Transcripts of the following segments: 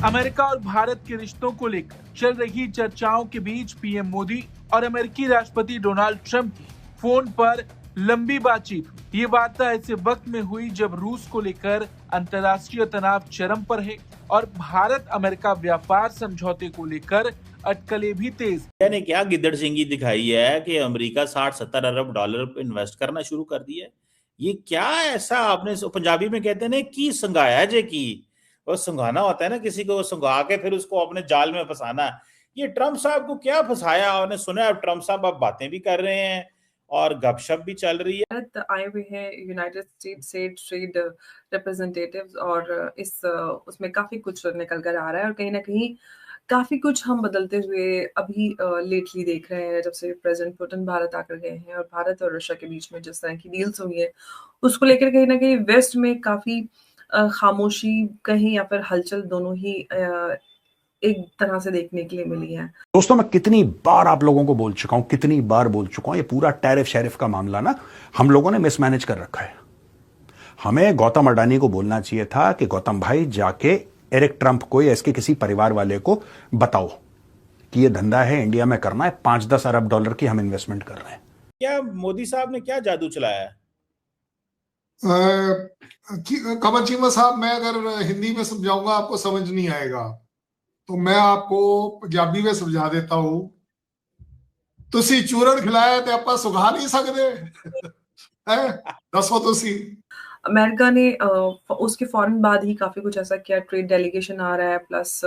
America और भारत के रिश्तों को लेकर चल रही चर्चाओं के बीच पीएम मोदी और अमेरिकी राष्ट्रपति डोनाल्ड ट्रंप की फोन पर लंबी बातचीत हुई। ये वार्ता ऐसे वक्त में हुई जब रूस को लेकर अंतर्राष्ट्रीय तनाव चरम पर है और भारत अमेरिका व्यापार समझौते को लेकर अटकलें भी तेज। ने क्या गिद्दड़ सिंगी दिखाई है कि अमेरिका 60-70 अरब डॉलर इन्वेस्ट करना शुरू कर दिया है। ये क्या ऐसा आपने पंजाबी में कहते हैं ना की संगाया जे की, और संगाना होता है ना किसी को, संगा के फिर उसको अपने जाल में फंसाना। ये ट्रंप साहब को क्या फंसाया? आपने सुना अब ट्रंप साहब अब बातें भी कर रहे हैं और गपशप भी चल रही है। आए हुए हैं यूनाइटेड स्टेट्स से ट्रेड रिप्रेजेंटेटिव्स और इस उसमें काफी कुछ निकल कर आ रहा है और कहीं ना कहीं काफी कुछ हम बदलते हुए अभी लेटली देख रहे हैं। जब से प्रेसिडेंट पुतिन भारत आकर गए हैं और भारत और रशिया के बीच में जिस तरह की डील्स हुई है उसको लेकर कहीं ना कहीं वेस्ट में काफी खामोशी कहीं या फिर हलचल दोनों ही एक तरह से देखने के लिए मिली है। दोस्तों, मैं कितनी बार आप लोगों को बोल चुका हूं, कितनी बार बोल चुका हूं, ये पूरा टैरिफ शैरिफ का मामला ना हम लोगों ने मिसमैनेज कर रखा है। हमें गौतम अडानी को बोलना चाहिए था कि गौतम भाई जाके एरिक ट्रंप को या इसके किसी परिवार वाले को बताओ कि ये धंधा है, इंडिया में करना है, 5-10 अरब डॉलर की हम इन्वेस्टमेंट कर रहे हैं। क्या मोदी साहब ने क्या जादू चलाया है? कमर चीमा साहब, मैं अगर हिंदी में समझाऊंगा आपको समझ नहीं आएगा, तो मैं आपको पंजाबी में समझा देता हूं। तुसी चूरन खिलाया ते आपा सुखा नहीं सकते है, दसो तुसी। अमेरिका ने उसके फौरन बाद ही काफी कुछ ऐसा किया, ट्रेड डेलीगेशन आ रहा है, प्लस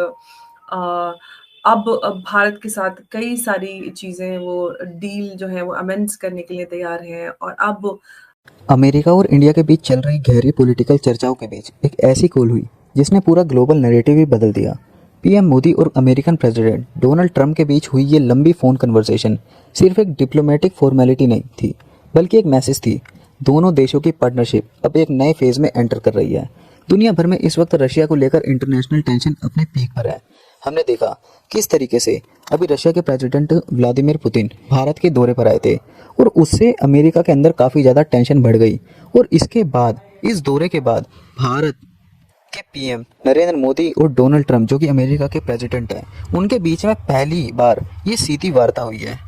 अब भारत के साथ कई सारी चीजें वो डील जो है वो अमेंड्स करने के लिए तैयार है। और अब अमेरिका और इंडिया के बीच चल रही गहरी पॉलिटिकल चर्चाओं के बीच एक ऐसी कॉल हुई जिसने पूरा ग्लोबल नैरेटिव ही बदल दिया। पीएम मोदी और अमेरिकन प्रेसिडेंट डोनाल्ड ट्रंप के बीच हुई ये लंबी फोन कन्वर्सेशन सिर्फ एक डिप्लोमेटिक फॉर्मेलिटी नहीं थी, बल्कि एक मैसेज थी। दोनों देशों की पार्टनरशिप अब एक नए फेज में एंटर कर रही है। दुनिया भर में इस वक्त रशिया को लेकर इंटरनेशनल टेंशन अपने पीक पर है। हमने देखा किस तरीके से अभी रशिया के प्रेसिडेंट व्लादिमीर पुतिन भारत के दौरे पर आए थे और उससे अमेरिका के अंदर काफ़ी ज़्यादा टेंशन बढ़ गई। और इसके बाद, इस दौरे के बाद, भारत के पीएम नरेंद्र मोदी और डोनाल्ड ट्रंप जो कि अमेरिका के प्रेसिडेंट हैं, उनके बीच में पहली बार ये सीधी वार्ता हुई है।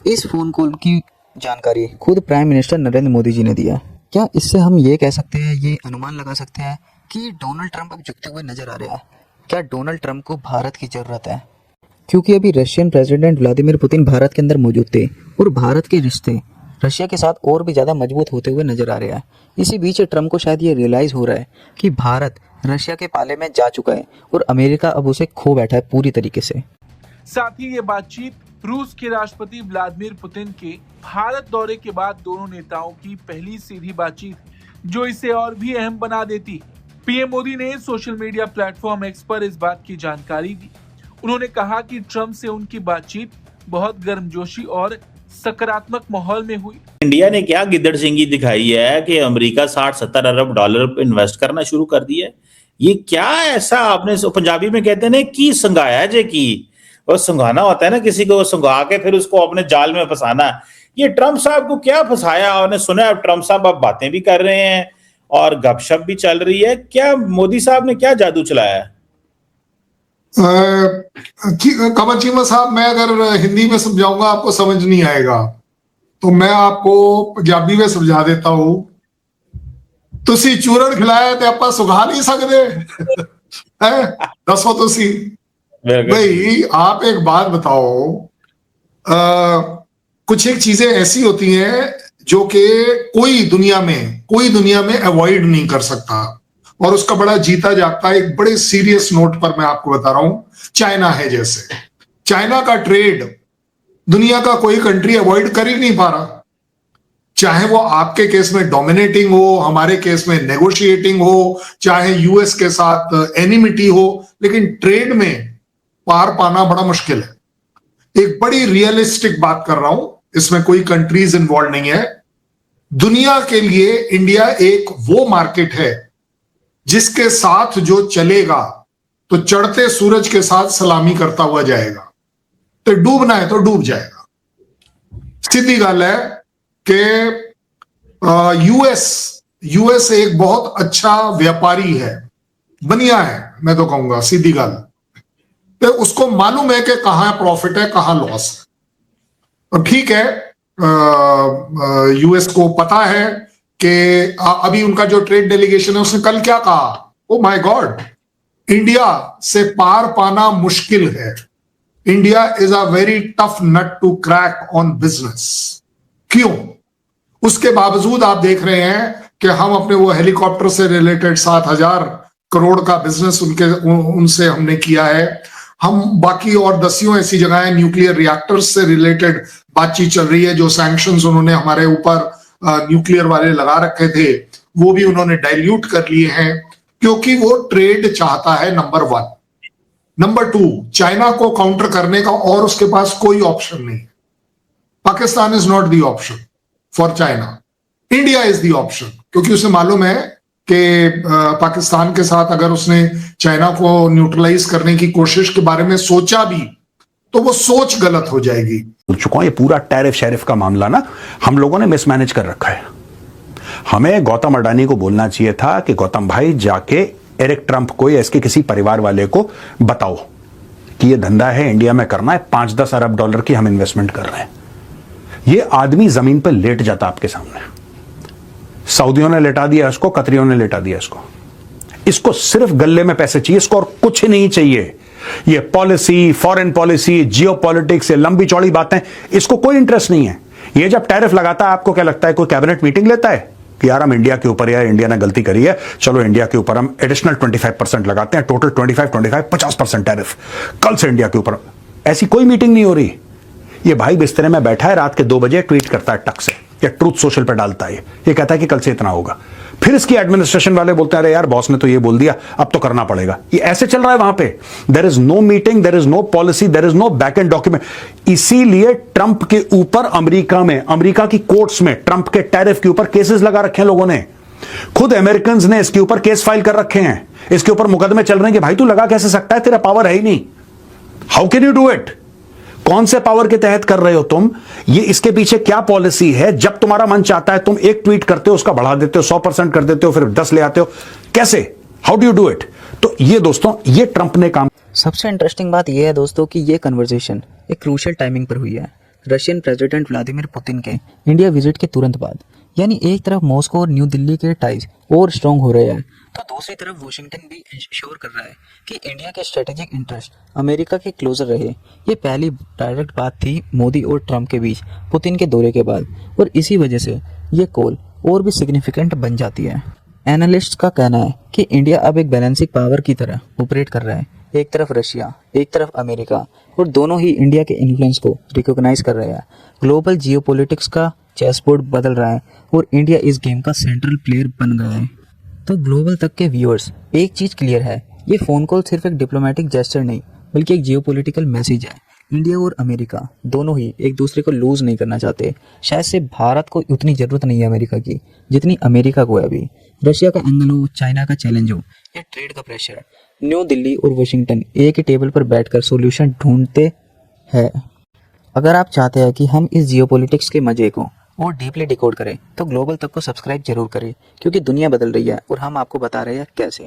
इस फोन कॉल की जानकारी खुद प्राइम मिनिस्टर नरेंद्र मोदी जी ने दिया। क्या इससे हम ये कह सकते हैं, ये अनुमान लगा सकते हैं कि डोनाल्ड ट्रंप अब झुकते हुए नजर आ रहे हैं? क्या डोनाल्ड ट्रंप को भारत की जरूरत है? क्योंकि अभी Russian president Vladimir Putin Bharat के अंदर मौजूद थे और भारत के रिश्ते रशिया के साथ और भी ज़्यादा मजबूत होते हुए नजर आ रहे हैं। इसी बीच ट्रंप को शायद ये रियलाइज़ हो रहा है कि भारत रशिया के पाले में जा चुका है और अमेरिका अब उसे खो बैठा है पूरी तरीके से। साथ ही ये बातचीत रूस के राष्ट्रपति व्लादिमीर पुतिन के भारत दौरे के बाद दोनों नेताओं की पहली सीधी बातचीत, जो इसे और भी अहम बना देती। पीएम मोदी ने सोशल मीडिया प्लेटफॉर्म एक्स पर इस बात की जानकारी दी। उन्होंने कहा कि ट्रंप से उनकी बातचीत बहुत गर्मजोशी और सकारात्मक माहौल में हुई। इंडिया ने क्या गिद्दड़ सिंगी दिखाई है कि अमेरिका 60-70 अरब डॉलर इन्वेस्ट करना शुरू कर दिया है। ये क्या ऐसा आपने पंजाबी में कहते हैं ना की संगाया जे की, और संगाना होता है ना किसी को, संगा के फिर उसको अपने जाल में फंसाना। ये ट्रंप साहब को क्या फंसाया? आपने सुना अब ट्रंप साहब अब बातें भी कर रहे हैं और गपशप भी चल रही है। क्या मोदी साहब ने क्या जादू चलाया है? कमर चीमा साहब, मैं अगर हिंदी में समझाऊंगा आपको समझ नहीं आएगा, तो मैं आपको पंजाबी में समझा देता हूं। तुसी चूरन खिलाया ते आपा सुखा नहीं सकते है, दसो तुसी। भाई आप एक बात बताओ, कुछ एक चीजें ऐसी होती हैं जो कि कोई दुनिया में अवॉइड नहीं कर सकता और उसका बड़ा जीता जागता है। एक बड़े सीरियस नोट पर मैं आपको बता रहा हूं, चाइना है। जैसे चाइना का ट्रेड दुनिया का कोई कंट्री अवॉइड कर ही नहीं पा रहा, चाहे वो आपके केस में डोमिनेटिंग हो, हमारे केस में नेगोशिएटिंग हो, चाहे यूएस के साथ एनिमिटी हो, लेकिन ट्रेड में पार पाना बड़ा मुश्किल है। एक बड़ी रियलिस्टिक बात कर रहा हूं, इसमें कोई कंट्रीज इन्वॉल्व नहीं है। दुनिया के लिए इंडिया एक वो मार्केट है जिसके साथ जो चलेगा तो चढ़ते सूरज के साथ सलामी करता हुआ जाएगा, तो डूबना है तो डूब जाएगा। सीधी गल है कि यूएस एक बहुत अच्छा व्यापारी है, बनिया है, मैं तो कहूंगा सीधी गल तो उसको मालूम है कि कहां प्रॉफिट है कहां लॉस है। और ठीक है, यूएस को पता है कि अभी उनका जो ट्रेड डेलीगेशन है उसने कल क्या कहा, ओ माय गॉड, इंडिया से पार पाना मुश्किल है, India is a very tough nut to crack on business. क्यों? उसके बावजूद आप देख रहे हैं कि हम अपने वो हेलीकॉप्टर से रिलेटेड 7,000 करोड़ का बिजनेस उनसे हमने किया है। हम बाकी और दसियों ऐसी जगहें न्यूक्लियर रिएक्टर्स से रिलेटेड बातचीत चल रही है, जो सैंक्शंस उन्होंने हमारे ऊपर न्यूक्लियर वाले लगा रखे थे वो भी उन्होंने डाइल्यूट कर लिए हैं, क्योंकि वो ट्रेड चाहता है, नंबर 1। नंबर 2, चाइना को काउंटर करने का और उसके पास कोई ऑप्शन नहीं। Pakistan is not the option for China, India is the option, क्योंकि उसे मालूम है कि पाकिस्तान के साथ अगर उसने चाइना को न्यूट्रलाइज करने की कोशिश के बारे में सोचा भी तो वो सोच गलत हो जाएगी। बोल चुका हूं, ये पूरा टैरिफ शैरिफ का मामला ना हम लोगों ने मिसमैनेज कर रखा है। हमें गौतम अडानी को बोलना चाहिए था कि गौतम भाई जाके एरिक ट्रंप को या इसके किसी परिवार वाले को बताओ कि ये धंधा है इंडिया में करना है, 5-10 अरब डॉलर की हम इन्वेस्टमेंट कर रहे हैं। ये आदमी जमीन पर लेट जाता आपके सामने। सऊदियों ने लेटा दिया इसको, कतरियों ने लेटा दिया इसको। इसको सिर्फ गले में पैसे चाहिए, इसको और कुछ नहीं चाहिए। ये पॉलिसी, फॉरेन पॉलिसी, जियो पॉलिटिक्स, ये लंबी चौड़ी बातें, इसको कोई इंटरेस्ट नहीं है। ये जब टैरिफ लगाता है, आपको क्या लगता है कोई कैबिनेट मीटिंग लेता है कि यार हम इंडिया के ऊपर, यार इंडिया ने गलती करी है, चलो इंडिया के ऊपर हम एडिशनल 25% लगाते हैं, टोटल 50% टैरिफ कल से इंडिया के ऊपर। ऐसी कोई मीटिंग नहीं हो रही। ये भाई बिस्तरे में बैठा है, रात के 2 बजे ट्वीट करता है टक से, या ट्रूथ सोशल पे डालता है, ये कहता है कि कल से इतना होगा। फिर इसकी एडमिनिस्ट्रेशन वाले बोलते हैं अरे यार बॉस ने तो ये बोल दिया, अब तो करना पड़ेगा। ये ऐसे चल रहा है वहां पे। There is no meeting, there is no policy, there is no back end document. इसीलिए ट्रंप के ऊपर अमेरिका की कोर्ट्स में ट्रंप के टैरिफ के ऊपर केसेस लगा रखे हैं लोगों ने। खुद अमेरिकन ने इसके ऊपर केस फाइल कर रखे हैं, इसके ऊपर मुकदमे चल रहे हैं कि भाई तू लगा कैसे सकता है, तेरा पावर है ही नहीं, how can you do it, कौन से पावर के तहत कर रहे हो तुम, ये इसके पीछे क्या पॉलिसी है। जब तुम्हारा मन चाहता है तुम एक ट्वीट करते हो, उसका बढ़ा देते हो, 100% कर देते हो, फिर 10 ले आते हो, कैसे, how do you do it. तो ये दोस्तों, ये ट्रंप ने काम। सबसे इंटरेस्टिंग बात यह है दोस्तों कि ये कन्वर्सेशन एक क्रूशियल टाइमिंग पर हुई है, रशियन प्रेसिडेंट व्लादिमीर पुतिन के इंडिया विजिट के तुरंत बाद। यानी एक तरफ मॉस्को और न्यू दिल्ली के टाइज और स्ट्रॉन्ग हो रहे हैं, तो दूसरी तरफ वॉशिंगटन भी इंश्योर कर रहा है कि इंडिया के स्ट्रेटेजिक इंटरेस्ट अमेरिका के क्लोजर रहे। ये पहली डायरेक्ट बात थी मोदी और ट्रंप के बीच पुतिन के दौरे के बाद, और इसी वजह से ये कॉल और भी सिग्निफिकेंट बन जाती है। एनालिस्ट्स का कहना है कि इंडिया अब एक बैलेंसिंग पावर की तरह ऑपरेट कर रहा है। एक तरफ रशिया, एक तरफ अमेरिका, और दोनों ही इंडिया के इन्फ्लुएंस को रिकॉग्नाइज कर रहे हैं। ग्लोबल जियोपॉलिटिक्स का चेसबोर्ड बदल रहा है और इंडिया इस गेम का सेंट्रल प्लेयर बन गया है। तो ग्लोबल तक के व्यूअर्स, एक चीज़ क्लियर है, ये फ़ोन कॉल सिर्फ एक डिप्लोमेटिक जेस्चर नहीं बल्कि एक जियोपॉलिटिकल मैसेज है। इंडिया और अमेरिका दोनों ही एक दूसरे को लूज नहीं करना चाहते। शायद से भारत को उतनी ज़रूरत नहीं है अमेरिका की जितनी अमेरिका को है अभी। रशिया का एंगल हो, चाइना का चैलेंज हो या ट्रेड का प्रेशर, न्यू दिल्ली और वाशिंगटन एक ही टेबल पर बैठकर सॉल्यूशन ढूंढते हैं। अगर आप चाहते हैं कि हम इस जियोपॉलिटिक्स के मजे को और डीपली डिकोड करें तो ग्लोबल तक को सब्सक्राइब जरूर करें, क्योंकि दुनिया बदल रही है और हम आपको बता रहे हैं कैसे।